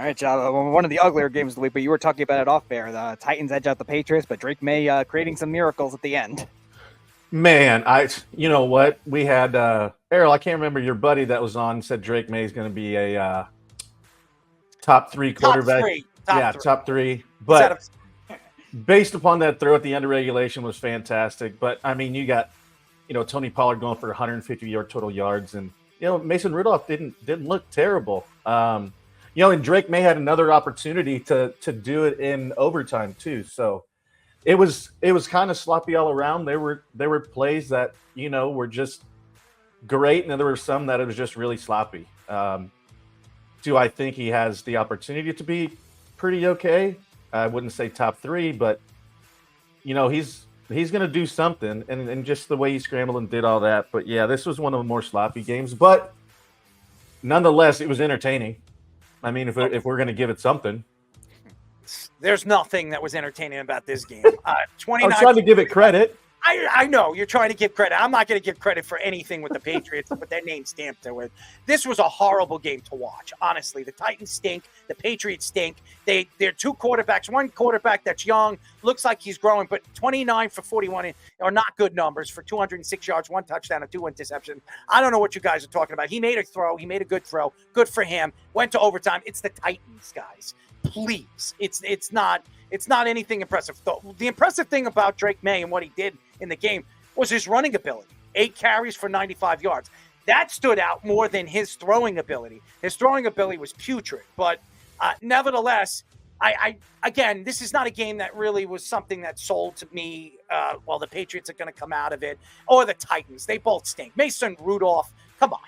right, Java. Well, one of the uglier games of the week, but you were talking about it off air. The Titans edge out the Patriots, but Drake May creating some miracles at the end. Man, you know what? We had Errol, I can't remember your buddy that was on said Drake May is going to be a top 3 quarterback. Top three. But based upon that throw at the end of regulation was fantastic. But I mean, you got, Tony Pollard going for 150 total yards, and Mason Rudolph didn't look terrible. And Drake May had another opportunity to do it in overtime too. So it was kind of sloppy all around. There were plays that were just great, and then there were some that it was just really sloppy. Do I think he has the opportunity to be pretty okay? I wouldn't say top 3, but he's going to do something, and just the way he scrambled and did all that. But yeah, this was one of the more sloppy games, but nonetheless, it was entertaining. I mean, if we're going to give it something. There's nothing that was entertaining about this game. 29. I'm trying to give it credit. I know you're trying to give credit. I'm not going to give credit for anything with the Patriots, but their name stamped to it. This was a horrible game to watch. Honestly, the Titans stink. The Patriots stink. They're 2 quarterbacks. One quarterback that's young, looks like he's growing, but 29 for 41 are not good numbers for 206 yards, 1 touchdown, and 2 interceptions. I don't know what you guys are talking about. He made a throw. He made a good throw. Good for him. Went to overtime. It's the Titans, guys. Please, it's not anything impressive. The impressive thing about Drake May and what he did in the game was his running ability. 8 carries for 95 yards. That stood out more than his throwing ability. His throwing ability was putrid, but nevertheless, I again, this is not a game that really was something that sold to me. The Patriots are going to come out of it, or the Titans. They both stink. Mason Rudolph, come on,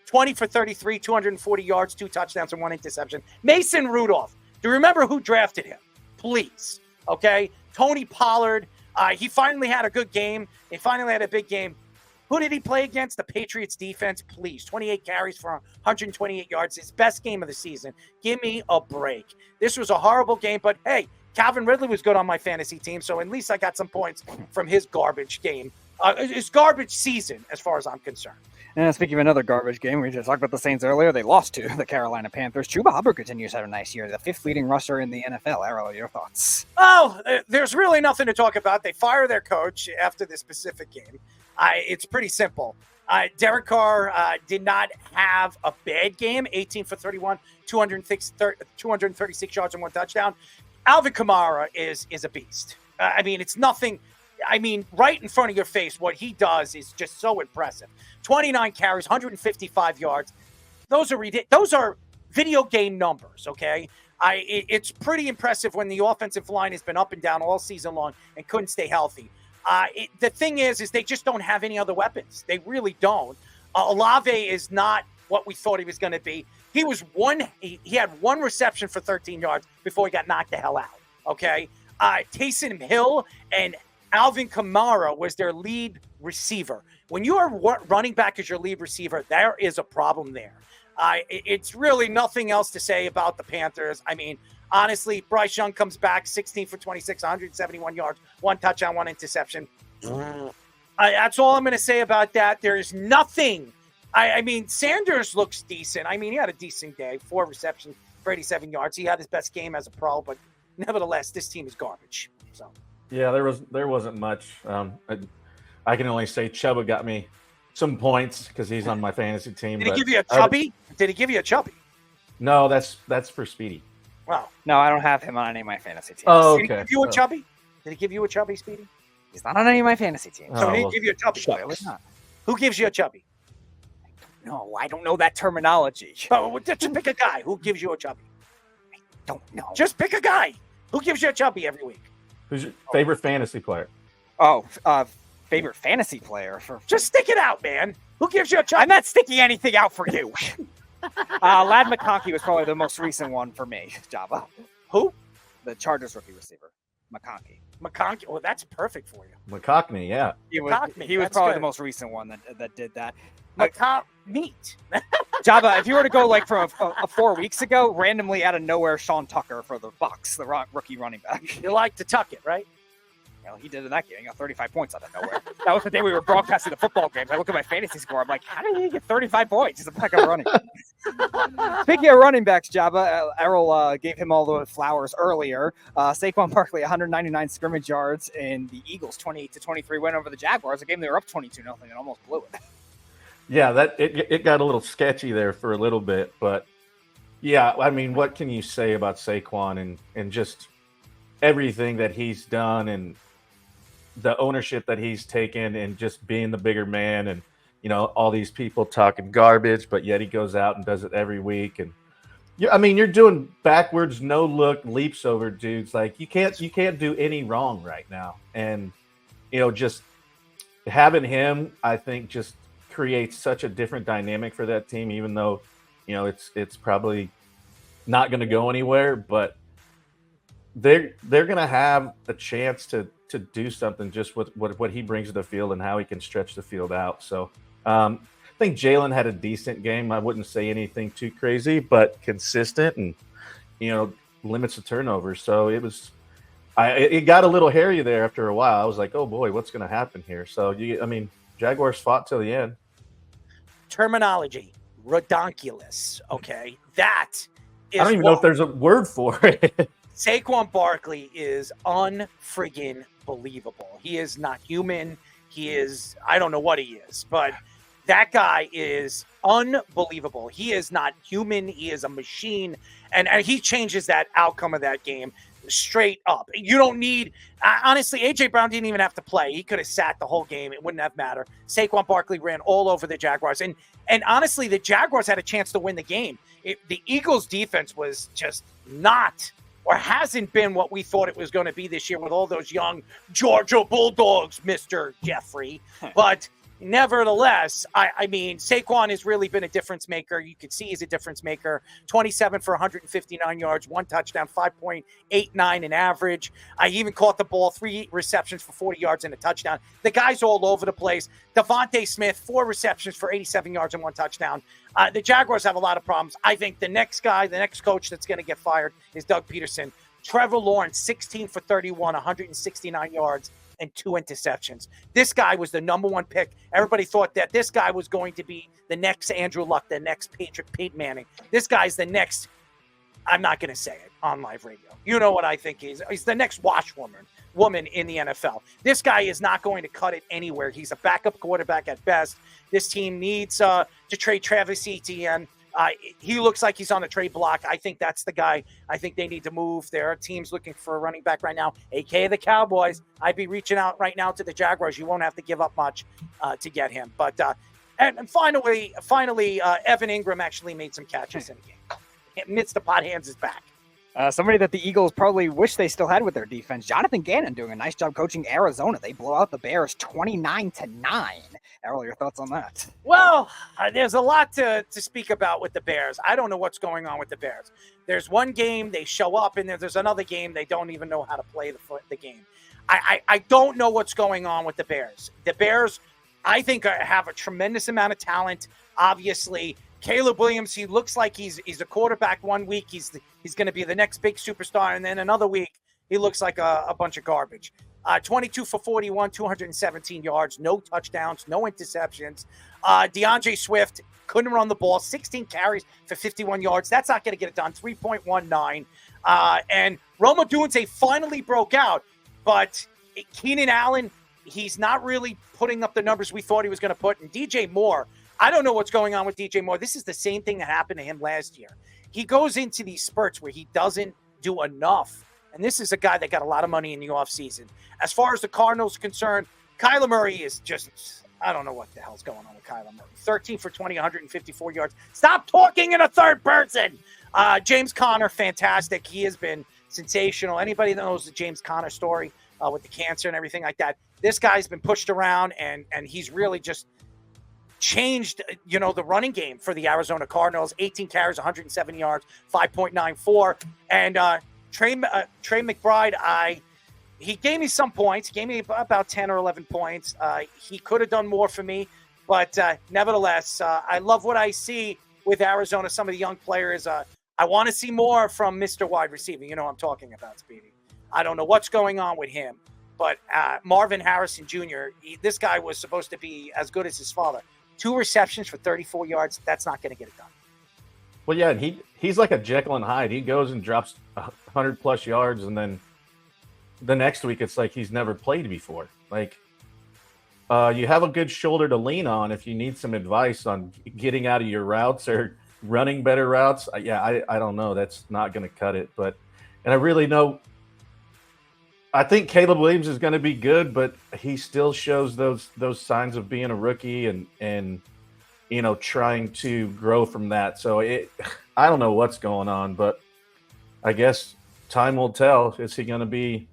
20 for 33, 240 yards, 2 touchdowns, and 1 interception. Mason Rudolph. Do you remember who drafted him? Please. Okay? Tony Pollard. He finally had a good game. He finally had a big game. Who did he play against? The Patriots defense. Please. 28 carries for 128 yards. His best game of the season. Give me a break. This was a horrible game, but hey, Calvin Ridley was good on my fantasy team, so at least I got some points from his garbage game. His garbage season, as far as I'm concerned. And speaking of another garbage game, we just talked about the Saints earlier. They lost to the Carolina Panthers. Chuba Hubbard continues to have a nice year. The 5th leading rusher in the NFL. Errol, your thoughts? Oh, there's really nothing to talk about. They fire their coach after this specific game. It's pretty simple. Derek Carr did not have a bad game. 18 for 31, 236 yards and 1 touchdown. Alvin Kamara is a beast. It's nothing. Right in front of your face, what he does is just so impressive. 29 carries, 155 yards. Those are video game numbers, okay? It's pretty impressive when the offensive line has been up and down all season long and couldn't stay healthy. The thing is they just don't have any other weapons. They really don't. Olave is not what we thought he was going to be. He had 1 reception for 13 yards before he got knocked the hell out, okay? Taysom Hill and Alvin Kamara was their lead receiver. When you are running back as your lead receiver, there is a problem there. It's really nothing else to say about the Panthers. Honestly, Bryce Young comes back 16 for 26, 171 yards, 1 touchdown, 1 interception. That's all I'm going to say about that. There is nothing. Sanders looks decent. He had a decent day, 4 receptions for 87 yards. He had his best game as a pro, but nevertheless, this team is garbage. So. Yeah, there wasn't much. I can only say Chuba got me some points because he's on my fantasy team. Did he give you a chubby? Did he give you a chubby? No, that's for Speedy. Wow. No, I don't have him on any of my fantasy teams. Oh, okay. Did he give you a chubby? Did he give you a chubby, Speedy? He's not on any of my fantasy teams. So he didn't give you a chubby. Clearly not. Who gives you a chubby? No, I don't know that terminology. Oh, just pick a guy. Who gives you a chubby? I don't know. Just pick a guy. Who gives you a chubby every week? Who's your favorite fantasy player? Favorite fantasy player for. Just stick it out, man. Who gives you a chubby? I'm not sticking anything out for you. Ladd McConkey was probably the most recent one for me, Java. Who? The Chargers rookie receiver, McConkey. McConkey. Well, that's perfect for you. McConkey, yeah. He was probably the most recent one that did that. Meat. Java, if you were to go from 4 weeks ago, randomly out of nowhere, Sean Tucker for the Bucs, the rookie running back. You like to tuck it, right? he did in that game. He got 35 points out of nowhere. That was the day we were broadcasting the football games. I look at my fantasy score. I'm like, how did he get 35 points? He's a backup running back. Speaking of running backs, Jabba, Errol gave him all the flowers earlier. Saquon Barkley, 199 scrimmage yards, and the Eagles 28-23 win over the Jaguars. A game they were up 22-0 and almost blew it. Yeah, it got a little sketchy there for a little bit, but yeah, I mean, what can you say about Saquon and just everything that he's done and the ownership that he's taken and just being the bigger man and, all these people talking garbage, but yet he goes out and does it every week. And you're doing backwards, no look leaps over dudes. Like you can't do any wrong right now. And, just having him, I think just creates such a different dynamic for that team, even though, it's probably not going to go anywhere, but they're going to have a chance to do something just with what he brings to the field and how he can stretch the field out. So I think Jalen had a decent game. I wouldn't say anything too crazy, but consistent and, limits the turnovers. So it got a little hairy there after a while. I was like, oh boy, what's going to happen here? So Jaguars fought till the end. Terminology, redonkulous. Okay. That is, I don't even know if there's a word for it. Saquon Barkley is unfriggin' believable. He is not human. He is, I don't know what he is, but that guy is unbelievable. He is not human. He is a machine. And he changes that outcome of that game straight up. You don't need, honestly, A.J. Brown didn't even have to play. He could have sat the whole game. It wouldn't have mattered. Saquon Barkley ran all over the Jaguars. And honestly, the Jaguars had a chance to win the game. The Eagles' defense was just not, or hasn't been, what we thought it was going to be this year with all those young Georgia Bulldogs, Mr. Jeffrey. But nevertheless, I mean, Saquon has really been a difference maker. You can see he's a difference maker. 27 for 159 yards, 1 touchdown, 5.89 in average. I even caught the ball, 3 receptions for 40 yards and a touchdown. The guy's all over the place. Devontae Smith, 4 receptions for 87 yards and 1 touchdown. The Jaguars have a lot of problems. I think the next coach that's going to get fired is Doug Peterson. Trevor Lawrence, 16 for 31, 169 yards, and 2 interceptions. This guy was the number 1 pick. Everybody thought that this guy was going to be the next Andrew Luck, the next Peyton Manning. This guy's the next, I'm not going to say it on live radio. You know what I think he's the next woman in the NFL. This guy is not going to cut it anywhere. He's a backup quarterback at best. This team needs to trade Travis Etienne. He looks like he's on the trade block. I think that's the guy I think they need to move. There are teams looking for a running back right now, a.k.a. the Cowboys. I'd be reaching out right now to the Jaguars. You won't have to give up much to get him. But and finally, Evan Ingram actually made some catches in the game. Mitch the Pot Hands is back. Somebody that the Eagles probably wish they still had with their defense, Jonathan Gannon, doing a nice job coaching Arizona. They blow out the Bears 29-9. Errol, your thoughts on that? Well, there's a lot to speak about with the Bears. I don't know what's going on with the Bears. There's one game they show up, and there's another game they don't even know how to play the game. I don't know what's going on with the Bears. The Bears, I think, have a tremendous amount of talent. Obviously, Caleb Williams, he looks like he's a quarterback one week. He's going to be the next big superstar, and then another week he looks like a bunch of garbage. 22 for 41, 217 yards, no touchdowns, no interceptions. DeAndre Swift couldn't run the ball, 16 carries for 51 yards. That's not going to get it done, 3.19. And Rome Odunze finally broke out, but Keenan Allen, he's not really putting up the numbers we thought he was going to put. And DJ Moore, I don't know what's going on with DJ Moore. This is the same thing that happened to him last year. He goes into these spurts where he doesn't do enough. And this is a guy that got a lot of money in the offseason. As far as the Cardinals are concerned, Kyler Murray is just, I don't know what the hell's going on with Kyler Murray. 13 for 20, 154 yards. Stop talking in a third person. James Conner, fantastic. He has been sensational. Anybody that knows the James Conner story with the cancer and everything like that, this guy's been pushed around, and he's really just changed, the running game for the Arizona Cardinals. 18 carries, 107 yards, 5.94. And Trey McBride, he gave me some points. He gave me about 10 or 11 points. He could have done more for me, but nevertheless, I love what I see with Arizona. Some of the young players, I want to see more from Mr. Wide Receiver. You know what I'm talking about, Speedy. I don't know what's going on with him. but Marvin Harrison Jr., this guy was supposed to be as good as his father. 2 receptions for 34 yards. That's not going to get it done. Well, yeah, he's like a Jekyll and Hyde. He goes and drops 100+ yards, and then the next week it's like he's never played before. Like, you have a good shoulder to lean on if you need some advice on getting out of your routes or running better routes. I don't know. That's not going to cut it. And I really know. I think Caleb Williams is going to be good, but he still shows those signs of being a rookie and trying to grow from that. So I don't know what's going on, but I guess time will tell. Is he going to be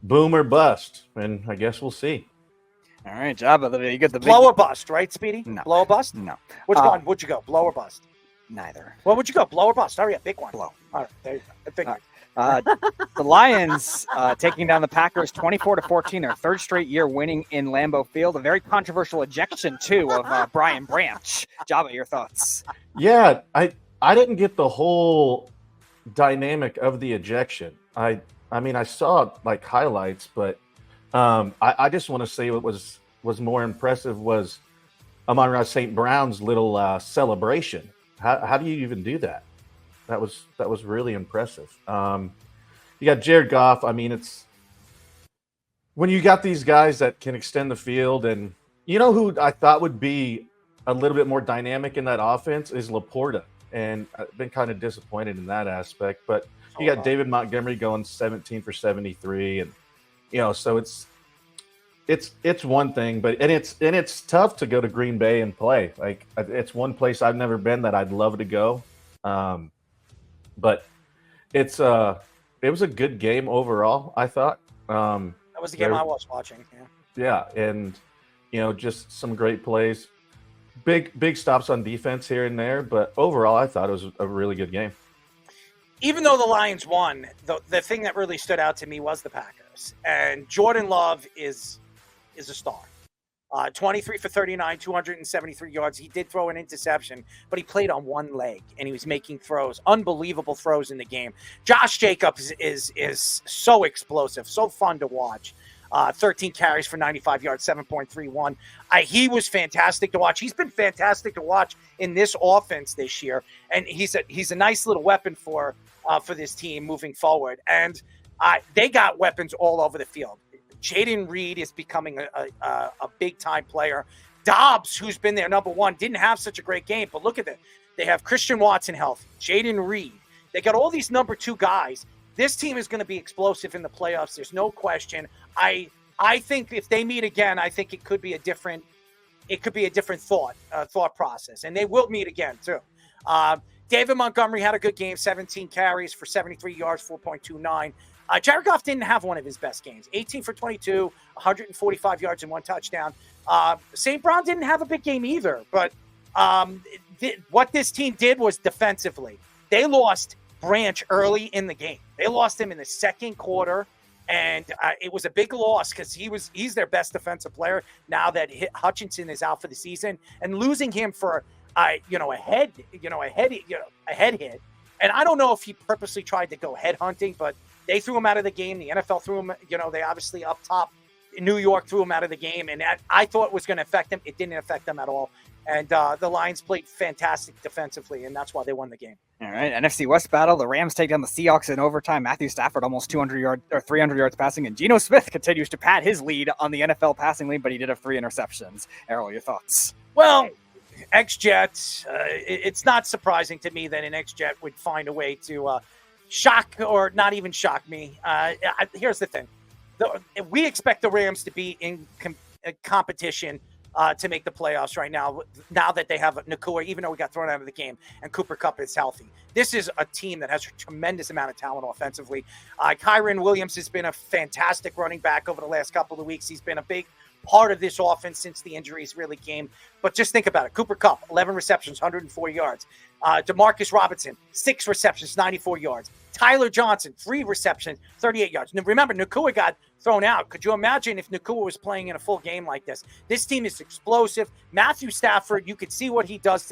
boom or bust? And I guess we'll see. All right, Jabba, you get the blow or bust, right, Speedy? No. Blow or bust? No. Which one would you go? Blow or bust? Neither. What would you go? Blow or bust? Hurry up, big one. Blow. All right, there you go. I figured. The Lions taking down the Packers 24-14, their third straight year winning in Lambeau Field. A very controversial ejection, too, of Brian Branch. Jabba, your thoughts? Yeah, I didn't get the whole dynamic of the ejection. I mean, I saw like highlights, but I just want to say what was more impressive was Amon-Ra St. Brown's little celebration. How do you even do that? That was really impressive. You got Jared Goff. I mean, it's when you got these guys that can extend the field, and you know who I thought would be a little bit more dynamic in that offense is Laporta, and I've been kind of disappointed in that aspect. But you got David Montgomery going 17 for 73, and so it's one thing, but it's tough to go to Green Bay and play. Like, it's one place I've never been that I'd love to go. But it was a good game overall, I thought. That was the game I was watching. Yeah, and just some great plays, big stops on defense here and there, but overall, I thought it was a really good game. Even though the Lions won, the thing that really stood out to me was the Packers, and Jordan Love is a star. 23 for 39, 273 yards. He did throw an interception, but he played on one leg, and he was making throws, unbelievable throws in the game. Josh Jacobs is so explosive, so fun to watch. 13 carries for 95 yards, 7.31. He was fantastic to watch. He's been fantastic to watch in this offense this year, and he's a nice little weapon for this team moving forward. And they got weapons all over the field. Jaden Reed is becoming a big-time player. Dobbs, who's been their number one, didn't have such a great game, but look at it. They have Christian Watson healthy, Jaden Reed. They got all these number 2 guys. This team is going to be explosive in the playoffs. There's no question. I think if they meet again, I think it could be a different thought process, and they will meet again too. David Montgomery had a good game, 17 carries for 73 yards, 4.29. Jared Goff didn't have one of his best games. 18 for 22, 145 yards and 1 touchdown. St. Brown didn't have a big game either, but what this team did was defensively. They lost Branch early in the game. They lost him in the second quarter, and it was a big loss because he's their best defensive player now that Hutchinson is out for the season, and losing him for a head hit. And I don't know if he purposely tried to go head hunting, but they threw him out of the game. The NFL threw him, they obviously up top in New York threw him out of the game. And I thought it was going to affect them. It didn't affect them at all. And the Lions played fantastic defensively, and that's why they won the game. All right, NFC West battle. The Rams take down the Seahawks in overtime. Matthew Stafford almost 200 yards or 300 yards passing. And Geno Smith continues to pad his lead on the NFL passing lead, but he did have 3 interceptions. Errol, your thoughts? Well, ex-Jets, it's not surprising to me that an ex-Jet would find a way to shock or not even shock me. Here's the thing. We expect the Rams to be in competition to make the playoffs right now that they have Nacua, even though we got thrown out of the game, and Cooper Kupp is healthy. This is a team that has a tremendous amount of talent offensively. Kyren Williams has been a fantastic running back over the last couple of weeks. He's been a big part of this offense since the injuries really came. But just think about it. Cooper Kupp, 11 receptions, 104 yards. Demarcus Robinson, 6 receptions, 94 yards. Tyler Johnson, 3 receptions, 38 yards. Now, remember, Nacua got thrown out. Could you imagine if Nacua was playing in a full game like this? This team is explosive. Matthew Stafford, you could see what he does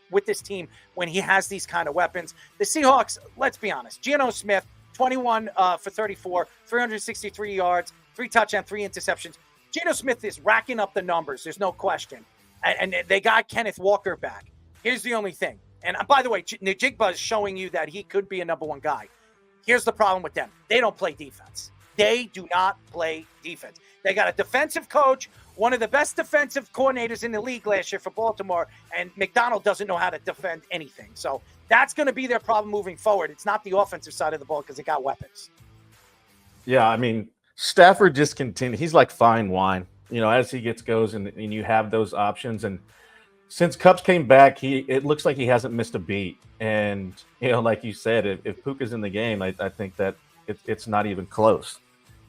with this team when he has these kind of weapons. The Seahawks, let's be honest, Geno Smith, 21 for 34, 363 yards, 3 touchdowns, 3 interceptions. Geno Smith is racking up the numbers. There's no question. And they got Kenneth Walker back. Here's the only thing. And by the way, Njigba is showing you that he could be a number 1 guy. Here's the problem with them. They don't play defense. They do not play defense. They got a defensive coach, one of the best defensive coordinators in the league last year for Baltimore, and McDonald doesn't know how to defend anything. So that's going to be their problem moving forward. It's not the offensive side of the ball because they got weapons. Yeah, I mean, Stafford just continues. He's like fine wine, as he goes and you have those options. And since Cubs came back, it looks like he hasn't missed a beat. And, like you said, if Puka's in the game, I think that it's not even close.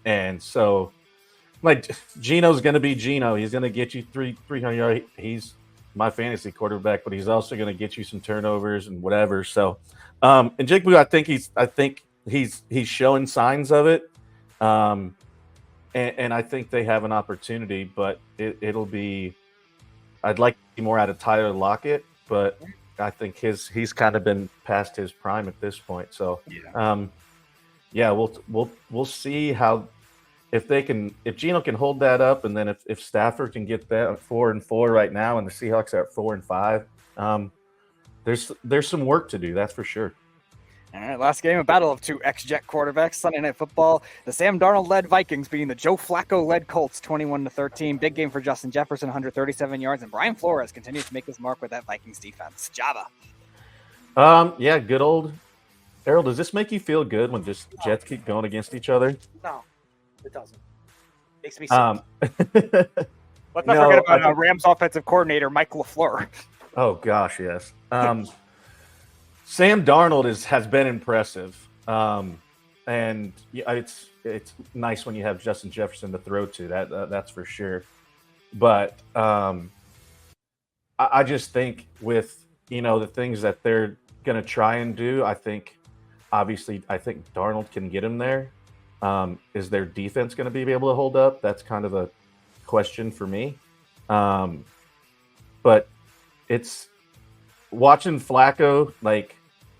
And so, like, Geno's going to be Geno. He's going to get you 300 yards. He's my fantasy quarterback, but he's also going to get you some turnovers and whatever. So, and Njigba, I think he's showing signs of it. And I think they have an opportunity, but it'll be. I'd like to see more out of Tyler Lockett, but I think he's kind of been past his prime at this point. So, we'll see how if Geno can hold that up, and then if Stafford can get that at 4-4 right now, and the Seahawks are at 4-5, there's some work to do. That's for sure. All right, last game, a battle of 2 ex-Jet quarterbacks, Sunday Night Football. The Sam Darnold-led Vikings beating the Joe Flacco-led Colts, 21-13. Big game for Justin Jefferson, 137 yards, and Brian Flores continues to make his mark with that Vikings defense. Java. Good old Errol. Does this make you feel good when just Jets keep going against each other? No, it doesn't. Makes me sick. Let's not forget about Rams offensive coordinator Mike LaFleur. Oh gosh, yes. Sam Darnold has been impressive, and it's nice when you have Justin Jefferson to throw to. That's for sure. But I just think with the things that they're going to try and do, I think Darnold can get him there. Is their defense going to be able to hold up? That's kind of a question for me. But it's watching Flacco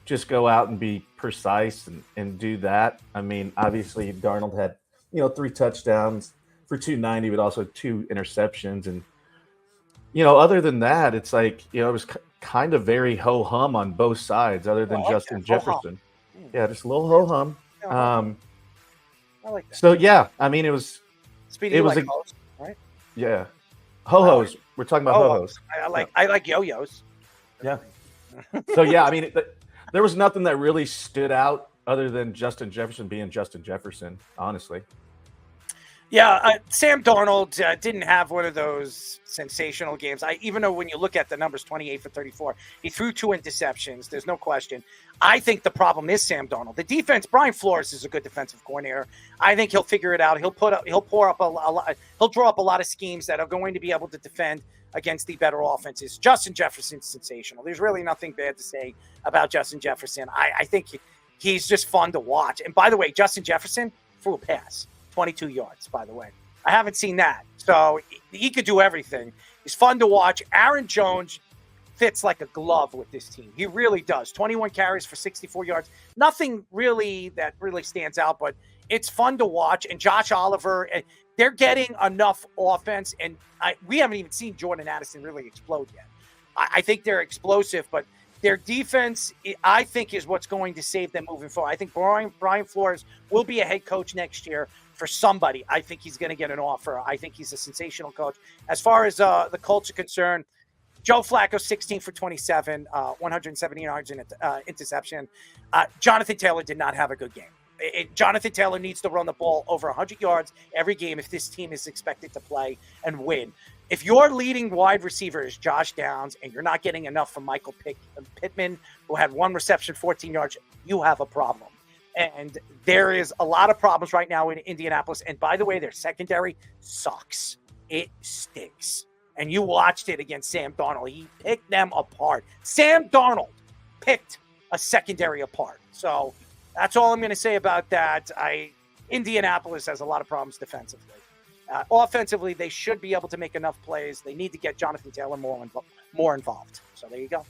just go out and be precise and do that. I mean, obviously Darnold had 3 touchdowns for 290, but also 2 interceptions, and other than that, it's it was kind of very ho hum on both sides, other than Justin Jefferson. Yeah, just a little ho hum. I like that. So yeah, I mean, it was. Speaking of ho-hos, right? Yeah, ho-hos. We're talking about ho-hos. I like yo-yos. Yeah. So yeah, I mean, there was nothing that really stood out other than Justin Jefferson being Justin Jefferson, honestly. Yeah, Sam Darnold didn't have one of those sensational games. Even though when you look at the numbers, 28 for 34, he threw 2 interceptions. There's no question. I think the problem is Sam Darnold. The defense, Brian Flores is a good defensive coordinator. I think he'll figure it out. He'll draw up a lot of schemes that are going to be able to defend against the better offenses. Justin Jefferson's sensational. There's really nothing bad to say about Justin Jefferson. I think he's just fun to watch. And by the way, Justin Jefferson threw a pass. 22 yards, by the way. I haven't seen that. So he could do everything. He's fun to watch. Aaron Jones fits like a glove with this team. He really does. 21 carries for 64 yards. Nothing really that really stands out, but it's fun to watch. And Josh Oliver, they're getting enough offense. And we haven't even seen Jordan Addison really explode yet. I think they're explosive, but their defense, I think, is what's going to save them moving forward. I think Brian Flores will be a head coach next year for somebody. I think he's going to get an offer. I think he's a sensational coach. As far as the Colts are concerned, Joe Flacco, 16 for 27, 170 yards in interception. Jonathan Taylor did not have a good game. Jonathan Taylor needs to run the ball over 100 yards every game if this team is expected to play and win. If your leading wide receiver is Josh Downs and you're not getting enough from Michael Pittman, who had 1 reception, 14 yards, you have a problem. And there is a lot of problems right now in Indianapolis. And by the way, their secondary sucks. It stinks. And you watched it against Sam Darnold. He picked them apart. Sam Darnold picked a secondary apart. So that's all I'm going to say about that. Indianapolis has a lot of problems defensively. Offensively, they should be able to make enough plays. They need to get Jonathan Taylor more involved. So there you go.